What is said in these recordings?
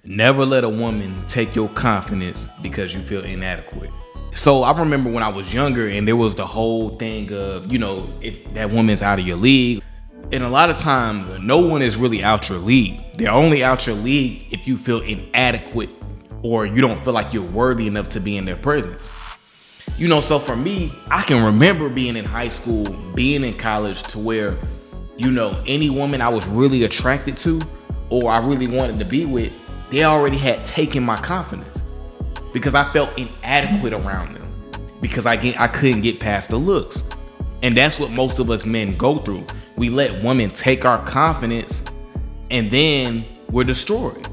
Never let a woman take your confidence because you feel inadequate. So I remember when I was younger and there was the whole thing of, if that woman's out of your league. And a lot of times, no one is really out your league. They're only out your league if you feel inadequate or you don't feel like you're worthy enough to be in their presence. So for me, I can remember being in high school, being in college to where, any woman I was really attracted to or I really wanted to be with, they already had taken my confidence because I felt inadequate around them because I couldn't get past the looks. And that's what most of us men go through. We let women take our confidence and then we're destroyed.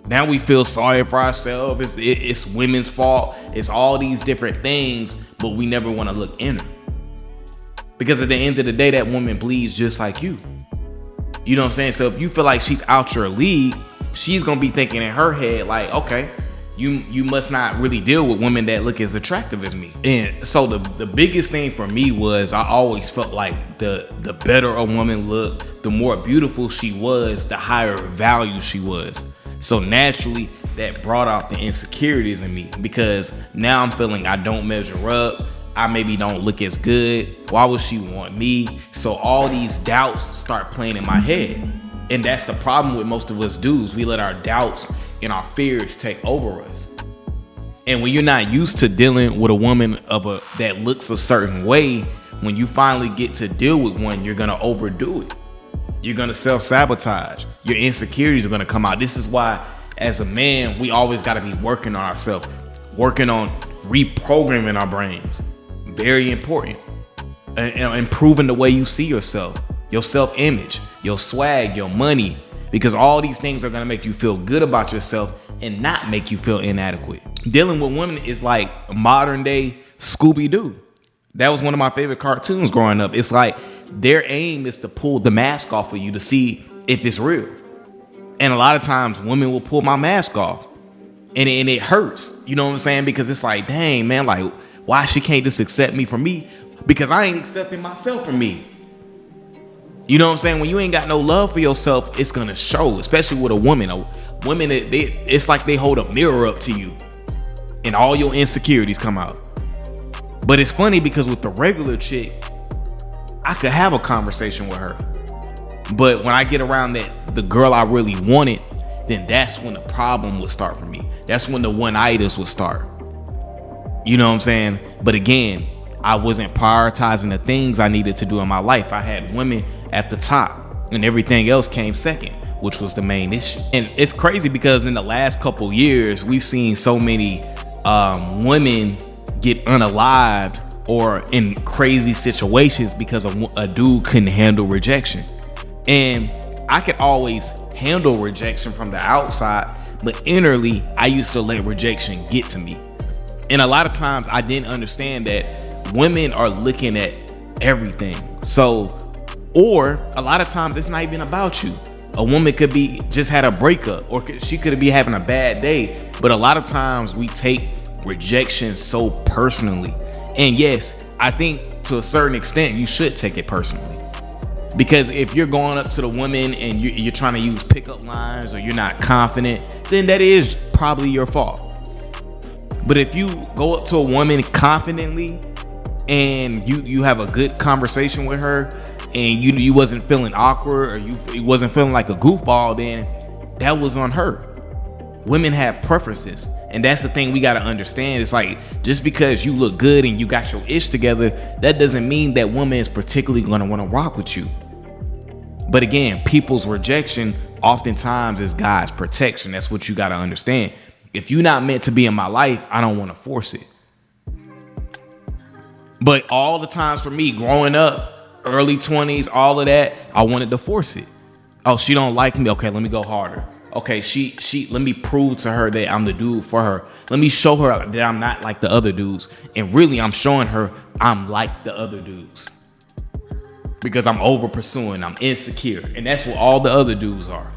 Now we feel sorry for ourselves. It's women's fault. It's all these different things, but we never want to look inner. Because at the end of the day, that woman bleeds just like you. You know what I'm saying? So if you feel like she's out your league, she's going to be thinking in her head like, okay, you must not really deal with women that look as attractive as me. And so the biggest thing for me was I always felt like the better a woman looked, the more beautiful she was, the higher value she was. So naturally that brought out the insecurities in me because now I'm feeling I don't measure up. I maybe don't look as good. Why would she want me? So all these doubts start playing in my head. And that's the problem with most of us dudes. We let our doubts and our fears take over us. And when you're not used to dealing with a woman that looks a certain way, when you finally get to deal with one, you're gonna overdo it. You're gonna self-sabotage. Your insecurities are gonna come out. This is why, as a man, we always gotta be working on ourselves, working on reprogramming our brains. Very important. And improving the way you see yourself, your self-image, your swag, your money, because all these things are gonna make you feel good about yourself and not make you feel inadequate. Dealing with women is like modern day Scooby-Doo. That was one of my favorite cartoons growing up. It's like their aim is to pull the mask off of you to see if it's real. And a lot of times women will pull my mask off and it hurts. You know what I'm saying? Because it's like, dang, man, like, why she can't just accept me for me? Because I ain't accepting myself for me. You know what I'm saying? When you ain't got no love for yourself, it's gonna show, especially with a woman. Women, it's like they hold a mirror up to you and all your insecurities come out. But it's funny because with the regular chick, I could have a conversation with her. But when I get around the girl I really wanted, then that's when the problem would start for me. That's when the one-iters would start. You know what I'm saying? But again, I wasn't prioritizing the things I needed to do in my life. I had women at the top and everything else came second, which was the main issue. And it's crazy because in the last couple years, we've seen so many women get unalived or in crazy situations because a dude couldn't handle rejection. And I could always handle rejection from the outside, but innerly, I used to let rejection get to me. And a lot of times I didn't understand that women are looking at everything. Or a lot of times it's not even about you. A woman could be just had a breakup or she could be having a bad day. But a lot of times we take rejection so personally. And yes, I think to a certain extent, you should take it personally. Because if you're going up to the woman and you're trying to use pickup lines or you're not confident, then that is probably your fault. But if you go up to a woman confidently and you have a good conversation with her and you wasn't feeling awkward or you wasn't feeling like a goofball, then that was on her. Women have preferences. And that's the thing we got to understand. It's like, just because you look good and you got your ish together, that doesn't mean that woman is particularly going to want to rock with you. But again, people's rejection oftentimes is God's protection. That's what you got to understand. If you're not meant to be in my life, I don't want to force it. But all the times for me growing up, early 20s, all of that, I wanted to force it. Oh, she don't like me. Okay, let me go harder. Okay, let me prove to her that I'm the dude for her. Let me show her that I'm not like the other dudes. And really, I'm showing her I'm like the other dudes. Because I'm over pursuing, I'm insecure. And that's what all the other dudes are.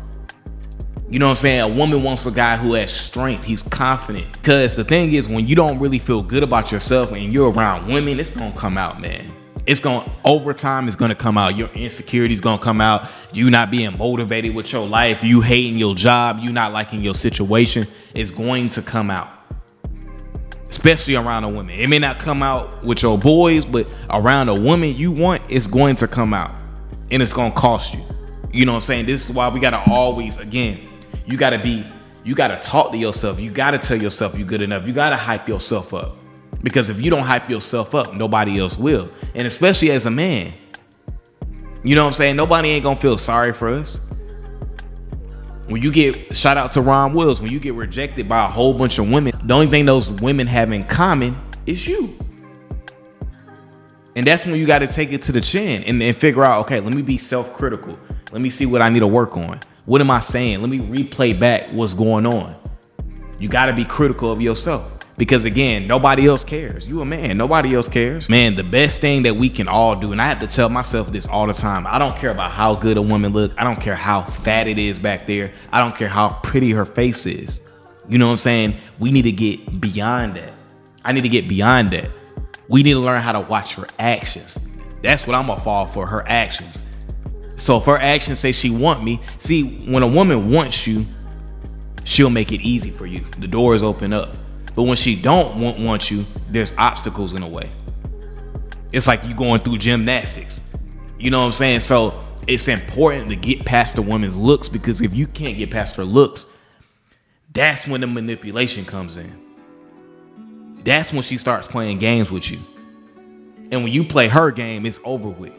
You know what I'm saying? A woman wants a guy who has strength. He's confident. Because the thing is, when you don't really feel good about yourself and you're around women, it's going to come out, man. It's going over time. It's going to come out. Your insecurity is going to come out. You not being motivated with your life. You hating your job. You not liking your situation. It's going to come out, especially around a woman. It may not come out with your boys, but around a woman you want, it's going to come out, and it's going to cost you. You know what I'm saying? This is why we got to always, again, you got to talk to yourself. You got to tell yourself you're good enough. You got to hype yourself up. Because if you don't hype yourself up, nobody else will. And especially as a man, you know what I'm saying? Nobody ain't gonna feel sorry for us. When you get, shout out to Ron Wills, when you get rejected by a whole bunch of women, the only thing those women have in common is you. And that's when you got to take it to the chin and figure out, okay, let me be self-critical. Let me see what I need to work on. What am I saying? Let me replay back what's going on. You got to be critical of yourself. Because again, nobody else cares. You a man, nobody else cares. Man, the best thing that we can all do, and I have to tell myself this all the time, I don't care about how good a woman look. I don't care how fat it is back there. I don't care how pretty her face is. You know what I'm saying? We need to get beyond that. I need to get beyond that. We need to learn how to watch her actions. That's what I'm gonna fall for, her actions. So if her actions say she want me, see, when a woman wants you, she'll make it easy for you. The doors open up. But when she don't want you, there's obstacles in the way. It's like you going through gymnastics. You know what I'm saying? So it's important to get past the woman's looks, because if you can't get past her looks, that's when the manipulation comes in. That's when she starts playing games with you. And when you play her game, it's over with.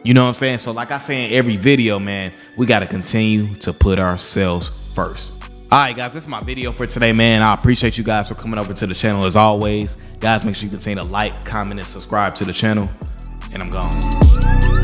You know what I'm saying? So like I say in every video, man, we got to continue to put ourselves first. All right, guys, that's my video for today, man. I appreciate you guys for coming over to the channel as always. Guys, make sure you continue to like, comment, and subscribe to the channel. And I'm gone.